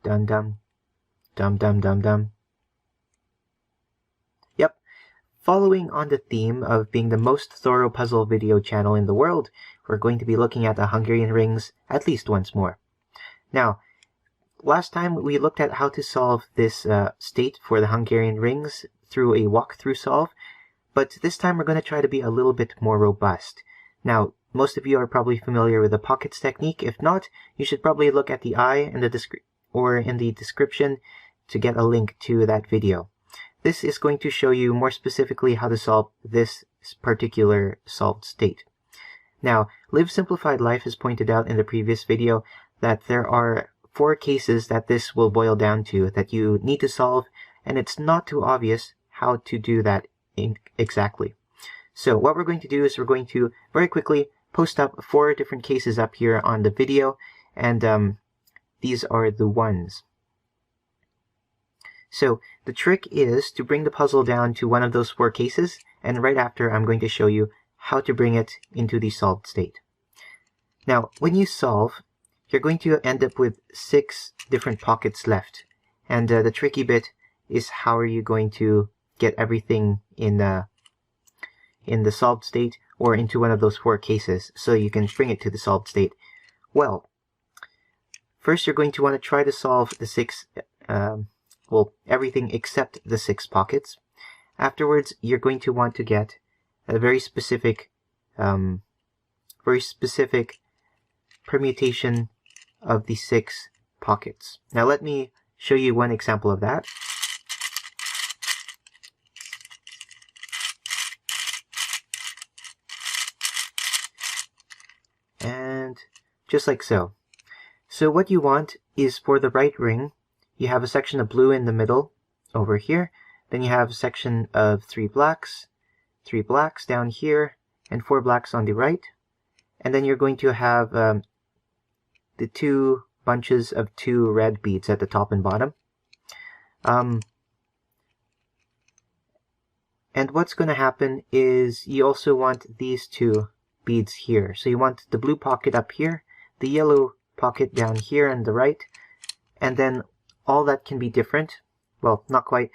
Dum dum. Dum dum dum dum. Yep. Following on the theme of being the most thorough puzzle video channel in the world, we're going to be looking at the Hungarian rings at least once more. Now, last time we looked at how to solve this state for the Hungarian rings through a walkthrough solve, but this time we're going to try to be a little bit more robust. Now, most of you are probably familiar with the pockets technique. If not, you should probably look at the eye in the description to get a link to that video. This is going to show you more specifically how to solve this particular solved state. Now, Live Simplified Life has pointed out in the previous video that there are 4 cases that this will boil down to that you need to solve, and it's not too obvious how to do that exactly. So what we're going to do is we're going to very quickly post up 4 different cases up here on the video, and these are the ones. So the trick is to bring the puzzle down to one of those 4 cases, and right after I'm going to show you how to bring it into the solved state. Now, when you solve, you're going to end up with 6 different pockets left, and the tricky bit is how are you going to get everything in the solved state or into one of those 4 cases so you can bring it to the solved state. Well, first you're going to want to try to solve the 6 everything except the 6 pockets. Afterwards, you're going to want to get a very specific permutation of the 6 pockets. Now let me show you one example of that. And just like so. So what you want is for the right ring, you have a section of blue in the middle over here. Then you have a section of 3 blacks down here, and 4 blacks on the right. And then you're going to have the 2 bunches of 2 red beads at the top and bottom. And what's going to happen is you also want these 2 beads here. So you want the blue pocket up here, the yellow pocket down here on the right, and then all that can be different. Well, not quite.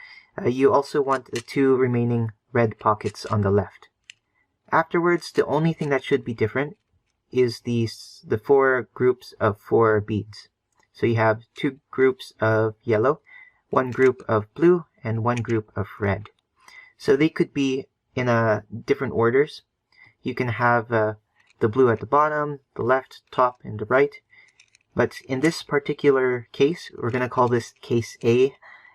You also want the 2 remaining red pockets on the left. Afterwards, the only thing that should be different is the 4 groups of 4 beads. So you have 2 groups of yellow, 1 group of blue, and 1 group of red. So they could be in different orders. You can have the blue at the bottom, the left, top, and the right. But in this particular case, we're going to call this case A,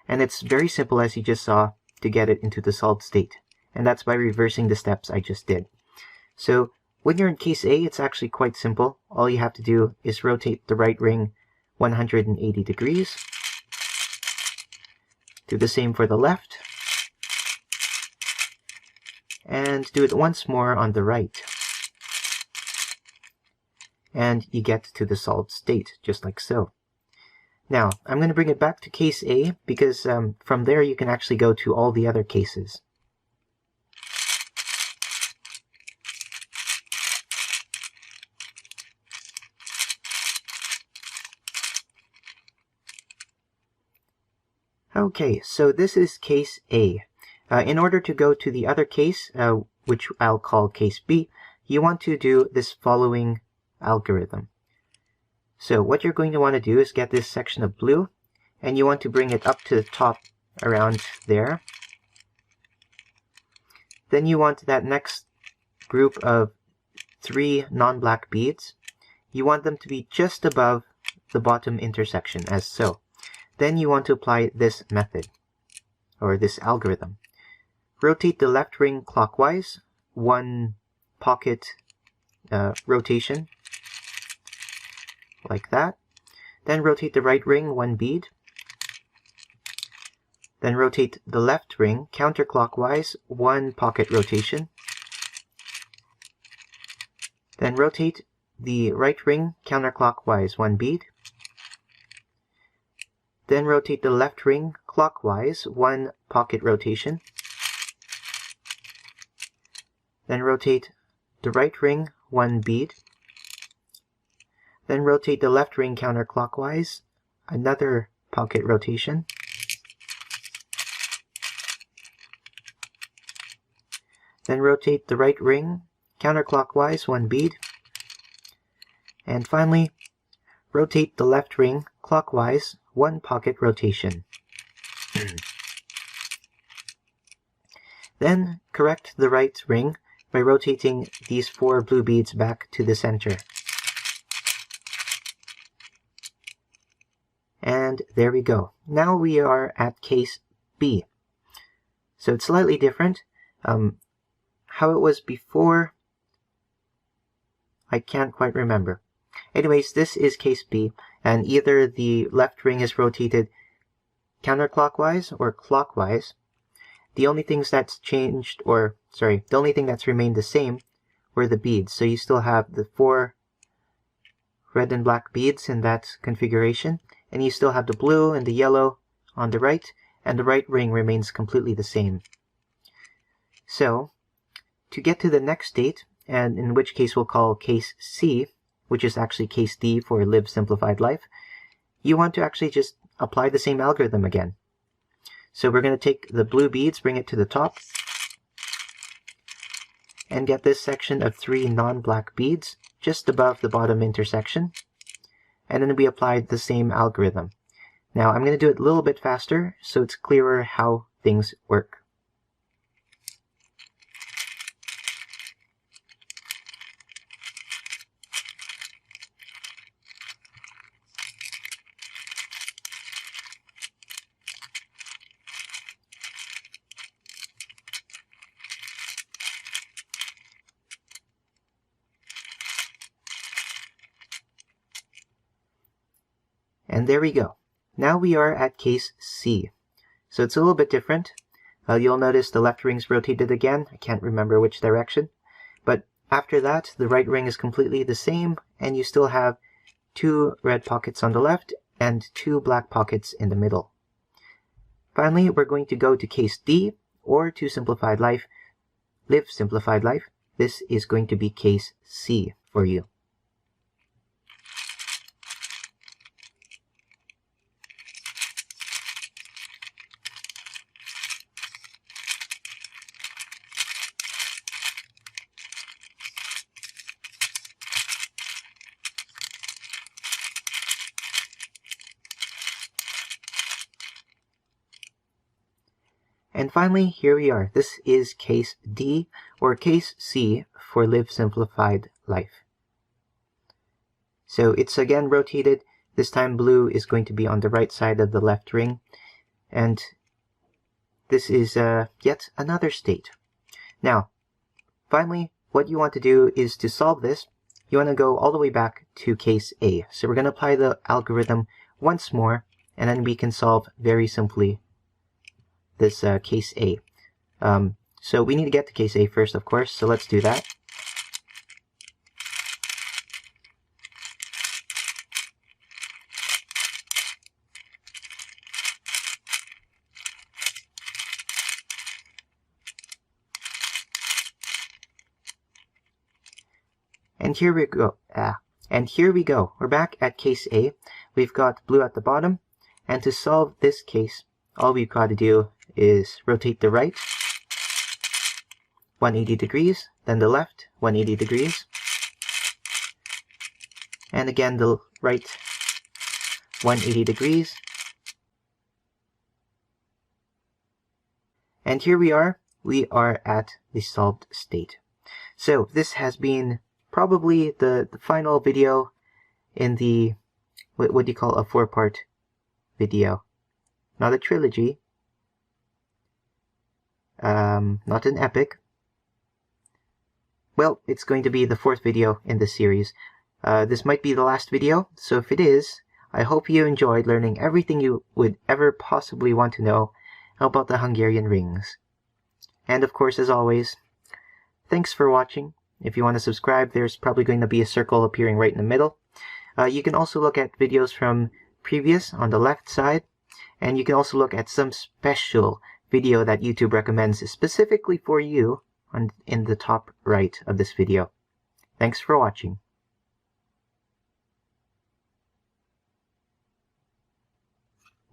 and it's very simple, as you just saw, to get it into the solved state. And that's by reversing the steps I just did. So when you're in case A, it's actually quite simple. All you have to do is rotate the right ring 180 degrees. Do the same for the left. And do it once more on the right. And you get to the solved state, just like so. Now, I'm going to bring it back to case A, because from there you can actually go to all the other cases. Okay, so this is case A. In order to go to the other case, which I'll call case B, you want to do this following algorithm. So what you're going to want to do is get this section of blue, and you want to bring it up to the top around there. Then you want that next group of 3 non-black beads. You want them to be just above the bottom intersection, as so. Then you want to apply this method, or this algorithm. Rotate the left ring clockwise, 1 pocket rotation, like that. Then rotate the right ring 1 bead. Then rotate the left ring counterclockwise, 1 pocket rotation. Then rotate the right ring counterclockwise 1 bead. Then rotate the left ring clockwise 1 pocket rotation. Then rotate the right ring 1 bead. Then rotate the left ring counterclockwise, another pocket rotation. Then rotate the right ring counterclockwise 1 bead. And finally, rotate the left ring clockwise 1 pocket rotation. Then correct the right ring by rotating these 4 blue beads back to the center. And there we go. Now we are at case B. So it's slightly different. How it was before, I can't quite remember. Anyways, this is case B, and either the left ring is rotated counterclockwise or clockwise. The only things that's changed, the only thing that's remained the same were the beads. So you still have the 4 red and black beads in that configuration, and you still have the blue and the yellow on the right, and the right ring remains completely the same. So, to get to the next state, and in which case we'll call case C, which is actually case D for Live Simplified Life, you want to actually just apply the same algorithm again. So we're going to take the blue beads, bring it to the top, and get this section of 3 non-black beads just above the bottom intersection, and then we applied the same algorithm. Now I'm going to do it a little bit faster so it's clearer how things work. And there we go. Now we are at case C. So it's a little bit different. You'll notice the left ring's rotated again. I can't remember which direction. But after that, the right ring is completely the same, and you still have 2 red pockets on the left and 2 black pockets in the middle. Finally, we're going to go to case D, or to Simplified Life, Live Simplified Life. This is going to be case C for you. And finally, here we are. This is case D, or case C for Live Simplified Life. So it's again rotated. This time blue is going to be on the right side of the left ring. And this is yet another state. Now, finally, what you want to do is to solve this, you want to go all the way back to case A. So we're going to apply the algorithm once more, and then we can solve very simply this case A. So we need to get to case A first, of course, so let's do that. And here we go. We're back at case A. We've got blue at the bottom, and to solve this case, all we've got to do is rotate the right 180 degrees, then the left 180 degrees, and again the right 180 degrees. And here we are at the solved state. So this has been probably the final video in the, what do you call a 4-part video? Not a trilogy. Not an epic. Well, it's going to be the 4th video in this series. This might be the last video, so if it is, I hope you enjoyed learning everything you would ever possibly want to know about the Hungarian rings. And of course, as always, thanks for watching. If you want to subscribe, there's probably going to be a circle appearing right in the middle. You can also look at videos from previous on the left side, and you can also look at some special video that YouTube recommends specifically for you in the top right of this video. Thanks for watching.